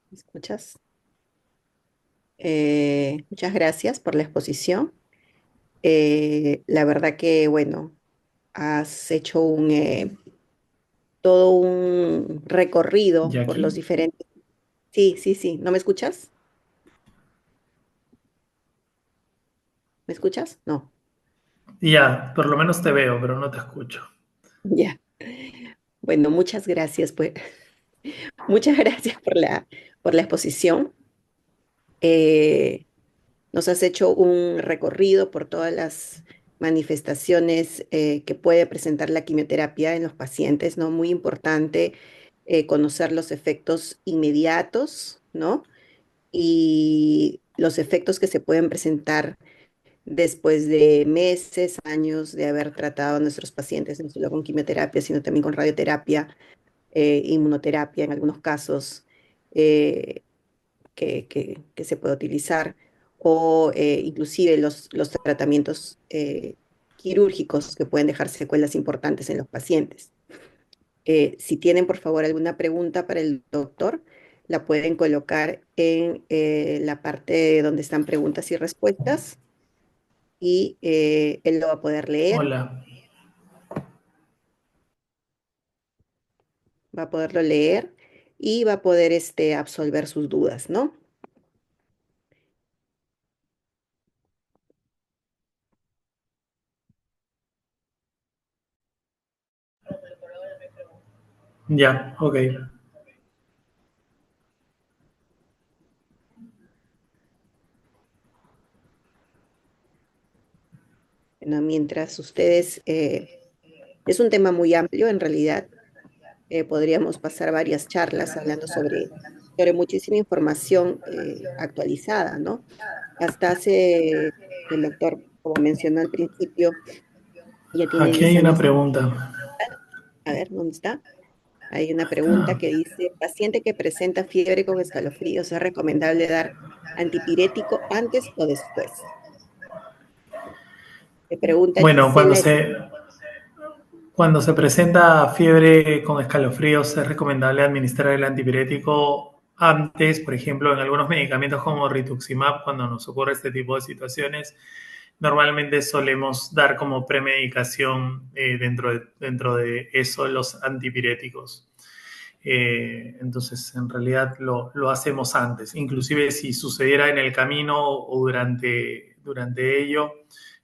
¿Me escuchas? Muchas gracias por la exposición. La verdad que, bueno, has hecho todo un recorrido por los Jackie. diferentes... Sí, sí, sí. ¿No me escuchas? ¿Me escuchas? No. Ya, por lo menos te veo, pero no te escucho. Ya. Bueno, muchas gracias, pues. Muchas gracias por la exposición. Eh, Nos has hecho un recorrido por todas las manifestaciones que puede presentar la quimioterapia en los pacientes, ¿no? Muy importante conocer los efectos inmediatos, ¿no? Y los efectos que se pueden presentar después de meses, años de haber tratado a nuestros pacientes, no solo con quimioterapia, sino también con radioterapia, inmunoterapia en algunos casos. eh, que se puede utilizar, o inclusive los tratamientos quirúrgicos que pueden dejar secuelas importantes en los pacientes. Si tienen, por favor, alguna pregunta para el doctor, la pueden colocar en la parte donde están preguntas y respuestas y él lo va a poder leer, Hola. va a poderlo leer y va a poder absolver sus dudas, ¿no? Ya, ok. Bueno, mientras ustedes, es un tema muy amplio en realidad. Podríamos pasar varias charlas hablando sobre muchísima información actualizada, ¿no? Hasta hace, el doctor, como mencionó al principio, ya tiene Aquí 10 hay una años. pregunta. A ver, ¿dónde está? Hay una pregunta que dice, paciente que presenta fiebre con escalofríos, ¿es recomendable dar antipirético antes o después? Le pregunta Bueno, Gisela. cuando se presenta fiebre con escalofríos, es recomendable administrar el antipirético antes, por ejemplo, en algunos medicamentos como rituximab, cuando nos ocurre este tipo de situaciones. Normalmente solemos dar como premedicación dentro de eso los antipiréticos. Entonces, en realidad lo hacemos antes. Inclusive si sucediera en el camino o durante ello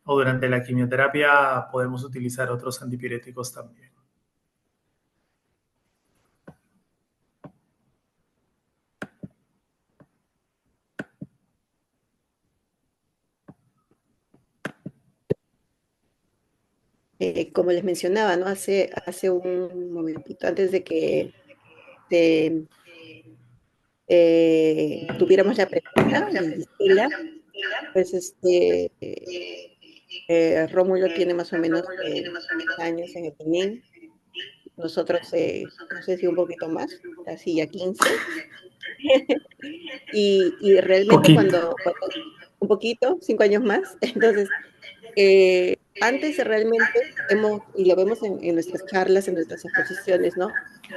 o durante la quimioterapia, podemos utilizar otros antipiréticos también. Como les mencionaba, ¿no? Hace un momentito antes de que te, tuviéramos la pregunta, Gisela, pues Rómulo tiene más o menos 10 años en el INEM, nosotros no sé si un poquito más, casi ya 15, y realmente Poquito. un poquito, 5 años más, entonces antes realmente y lo vemos en nuestras charlas, en nuestras exposiciones, ¿no?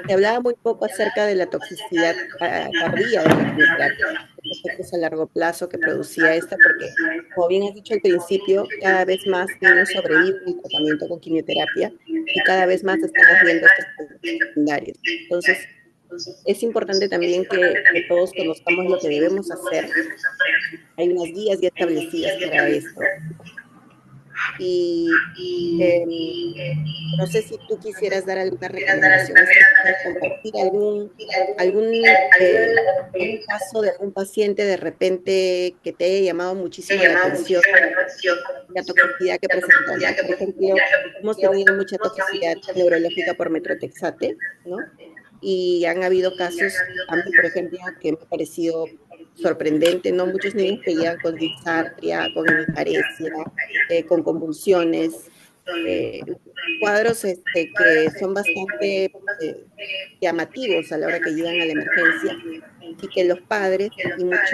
Se hablaba muy poco acerca de la toxicidad tardía de la quimioterapia, los efectos a largo plazo que producía esta, porque, como bien has dicho al principio, cada vez más niños sobreviven al tratamiento con quimioterapia y cada vez más estamos viendo estos efectos secundarios. Entonces, es importante también que todos conozcamos lo que debemos hacer. Hay unas guías ya establecidas para esto. Y em, no sé si tú quisieras dar alguna recomendación especial, compartir algún caso de algún paciente de repente que te haya llamado muchísimo la atención, la toxicidad que presentó, ¿no? Por ejemplo, hemos tenido mucha toxicidad neurológica por metrotexate, ¿no? Y han habido casos, a mí, por ejemplo, que me ha parecido sorprendente, ¿no? Muchos niños que llegan con disartria, con hemiparesia, con convulsiones, eh, cuadros que son bastante llamativos a la hora que llegan a la emergencia y que los padres y mucho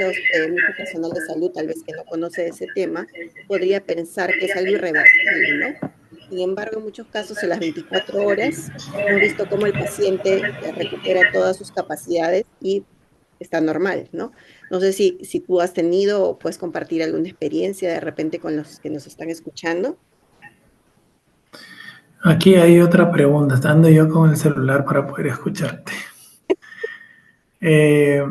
personal de salud, tal vez que no conoce ese tema, podría pensar que es algo irreversible, ¿no? Sin embargo, en muchos casos, en las 24 horas, hemos visto cómo el paciente recupera todas sus capacidades y está normal, ¿no? No sé si tú has tenido o puedes compartir alguna experiencia de repente con los que nos están escuchando. Aquí hay otra pregunta, estando yo con el celular para poder escucharte. Eh,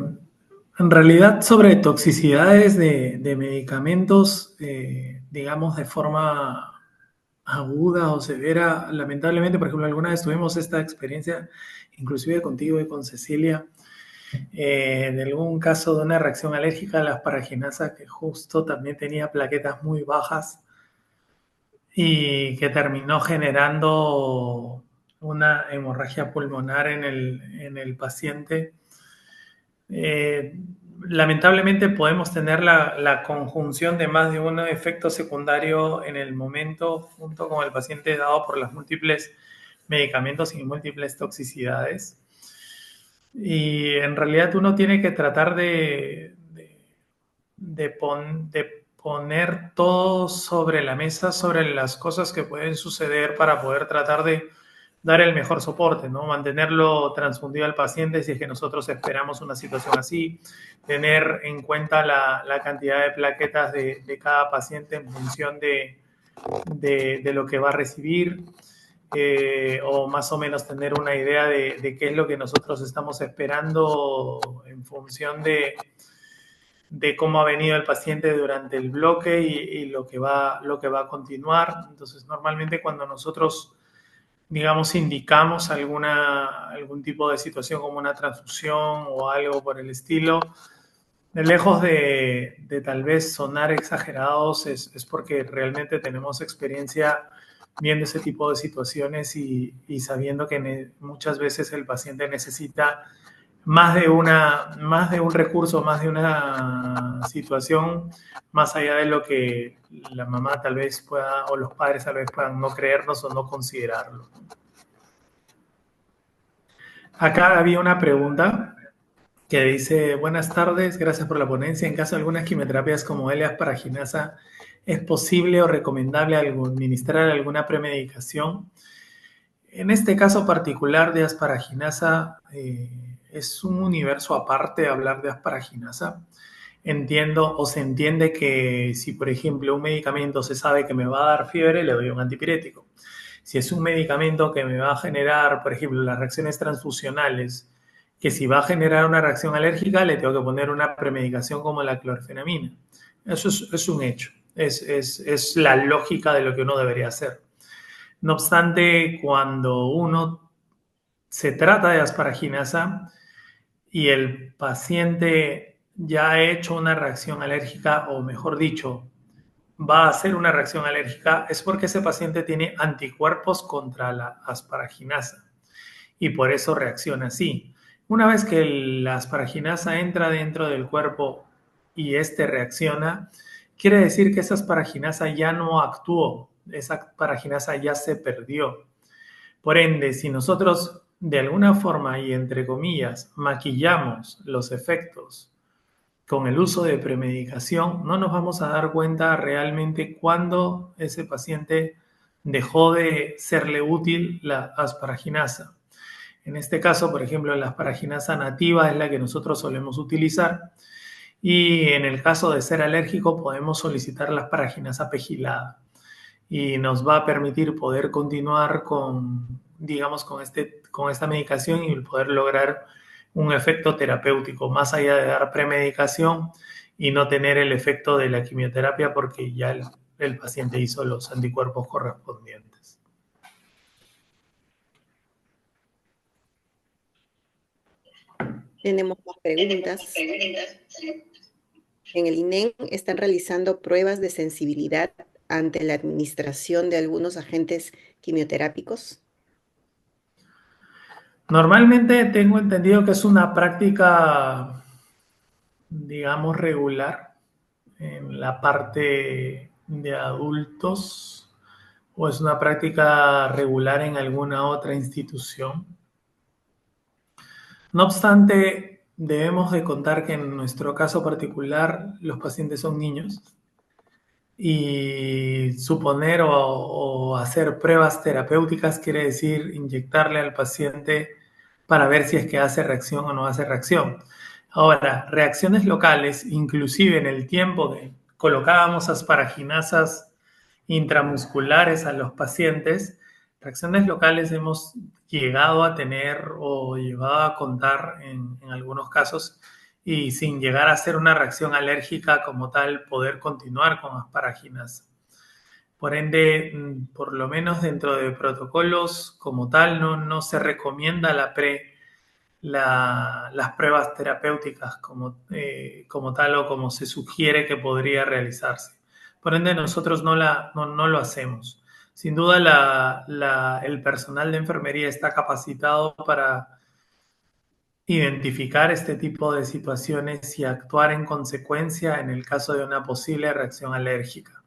en realidad, sobre toxicidades de medicamentos, digamos, de forma aguda o severa, lamentablemente, por ejemplo, alguna vez tuvimos esta experiencia, inclusive contigo y con Cecilia, de algún caso de una reacción alérgica a la asparaginasa que justo también tenía plaquetas muy bajas y que terminó generando una hemorragia pulmonar en el paciente. Eh, Lamentablemente podemos tener la conjunción de más de un efecto secundario en el momento junto con el paciente dado por los múltiples medicamentos y múltiples toxicidades. Y en realidad uno tiene que tratar de poner todo sobre la mesa, sobre las cosas que pueden suceder para poder tratar de dar el mejor soporte, ¿no? Mantenerlo transfundido al paciente si es que nosotros esperamos una situación así, tener en cuenta la cantidad de plaquetas de cada paciente en función de lo que va a recibir, o más o menos tener una idea de qué es lo que nosotros estamos esperando en función de cómo ha venido el paciente durante el bloque y lo que va a continuar. Entonces, normalmente cuando nosotros, digamos, indicamos algún tipo de situación como una transfusión o algo por el estilo, lejos de tal vez sonar exagerados, es porque realmente tenemos experiencia viendo ese tipo de situaciones y sabiendo que muchas veces el paciente necesita más de un recurso, más de una situación, más allá de lo que la mamá tal vez pueda, o los padres tal vez puedan no creernos o no considerarlo. Acá había una pregunta que dice: buenas tardes, gracias por la ponencia. En caso de algunas quimioterapias como L-asparaginasa, ¿es posible o recomendable administrar alguna premedicación? En este caso particular de asparaginasa, es un universo aparte hablar de asparaginasa. Entiendo o se entiende que si, por ejemplo, un medicamento se sabe que me va a dar fiebre, le doy un antipirético. Si es un medicamento que me va a generar, por ejemplo, las reacciones transfusionales, que si va a generar una reacción alérgica, le tengo que poner una premedicación como la clorfenamina. Eso es un hecho. Es la lógica de lo que uno debería hacer. No obstante, cuando uno se trata de asparaginasa y el paciente ya ha hecho una reacción alérgica, o mejor dicho, va a hacer una reacción alérgica, es porque ese paciente tiene anticuerpos contra la asparaginasa y por eso reacciona así. Una vez que la asparaginasa entra dentro del cuerpo y éste reacciona, quiere decir que esa asparaginasa ya no actuó, esa asparaginasa ya se perdió. Por ende, si nosotros de alguna forma y entre comillas maquillamos los efectos con el uso de premedicación, no nos vamos a dar cuenta realmente cuándo ese paciente dejó de serle útil la asparaginasa. En este caso, por ejemplo, la asparaginasa nativa es la que nosotros solemos utilizar, y en el caso de ser alérgico podemos solicitar la asparaginasa pegilada y nos va a permitir poder continuar con, digamos, con esta medicación y poder lograr un efecto terapéutico, más allá de dar premedicación y no tener el efecto de la quimioterapia porque ya el paciente hizo los anticuerpos correspondientes. Tenemos más preguntas. En el INEN están realizando pruebas de sensibilidad ante la administración de algunos agentes quimioterápicos. Normalmente tengo entendido que es una práctica, digamos, regular en la parte de adultos o es una práctica regular en alguna otra institución. No obstante, debemos de contar que en nuestro caso particular los pacientes son niños y suponer o hacer pruebas terapéuticas quiere decir inyectarle al paciente para ver si es que hace reacción o no hace reacción. Ahora, reacciones locales, inclusive en el tiempo que colocábamos asparaginasas intramusculares a los pacientes, reacciones locales hemos llegado a tener o llegado a contar en algunos casos y sin llegar a ser una reacción alérgica como tal, poder continuar con asparaginasa. Por ende, por lo menos dentro de protocolos como tal, no se recomienda las pruebas terapéuticas como tal o como se sugiere que podría realizarse. Por ende, nosotros no lo hacemos. Sin duda, el personal de enfermería está capacitado para identificar este tipo de situaciones y actuar en consecuencia en el caso de una posible reacción alérgica.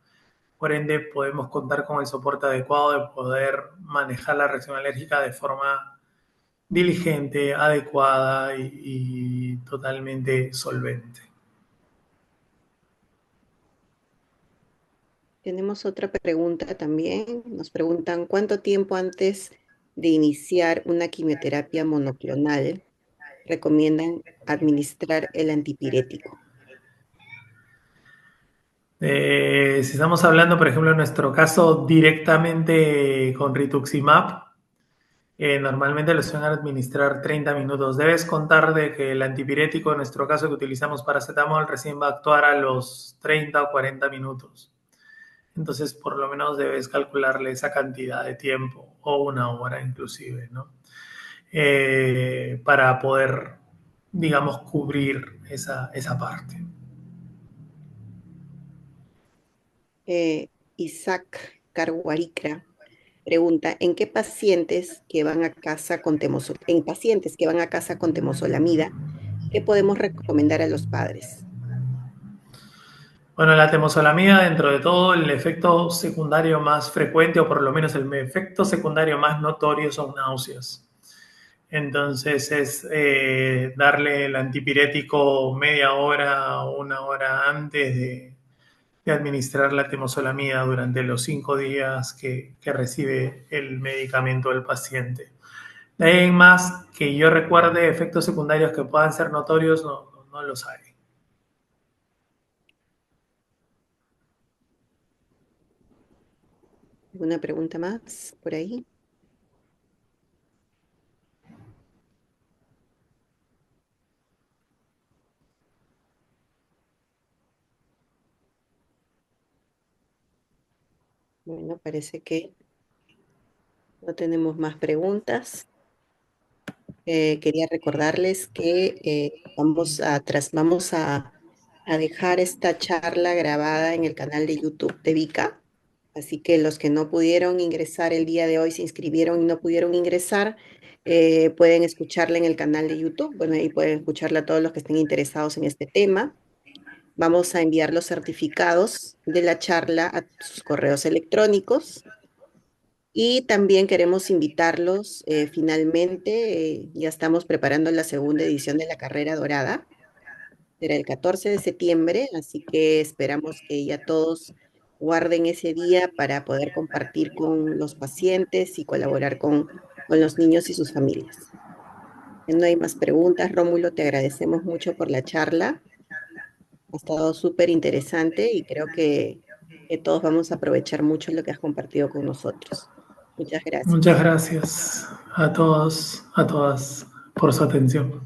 Por ende, podemos contar con el soporte adecuado de poder manejar la reacción alérgica de forma diligente, adecuada y totalmente solvente. Tenemos otra pregunta también. Nos preguntan, ¿cuánto tiempo antes de iniciar una quimioterapia monoclonal recomiendan administrar el antipirético? Si estamos hablando, por ejemplo, en nuestro caso directamente con rituximab, normalmente lo suelen administrar 30 minutos. Debes contar de que el antipirético, en nuestro caso que utilizamos paracetamol, recién va a actuar a los 30 o 40 minutos. Entonces, por lo menos debes calcularle esa cantidad de tiempo o una hora inclusive, ¿no? Para poder, digamos, cubrir esa parte. Isaac Carguaricra pregunta, ¿en qué pacientes que van a casa con en pacientes que van a casa con temozolomida, qué podemos recomendar a los padres? Bueno, la temozolamida, dentro de todo, el efecto secundario más frecuente, o por lo menos el efecto secundario más notorio, son náuseas. Entonces es darle el antipirético media hora o una hora antes de administrar la temozolamida durante los 5 días que recibe el medicamento del paciente. De ahí en más que yo recuerde efectos secundarios que puedan ser notorios, no los hay. ¿Alguna pregunta más por ahí? Bueno, parece que no tenemos más preguntas. Quería recordarles que vamos a dejar esta charla grabada en el canal de YouTube de Vika. Así que los que no pudieron ingresar el día de hoy, se inscribieron y no pudieron ingresar, pueden escucharla en el canal de YouTube. Bueno, ahí pueden escucharla a todos los que estén interesados en este tema. Vamos a enviar los certificados de la charla a sus correos electrónicos. Y también queremos invitarlos, finalmente, ya estamos preparando la segunda edición de la Carrera Dorada, será el 14 de septiembre, así que esperamos que ya todos guarden ese día para poder compartir con los pacientes y colaborar con los niños y sus familias. No hay más preguntas, Rómulo, te agradecemos mucho por la charla, ha estado súper interesante y creo que todos vamos a aprovechar mucho lo que has compartido con nosotros. Muchas Muchas gracias. gracias a todos, a todas por su atención.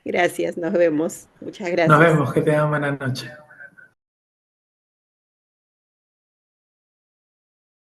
Gracias, nos vemos. Muchas Nos gracias. vemos, que tengan buena noche.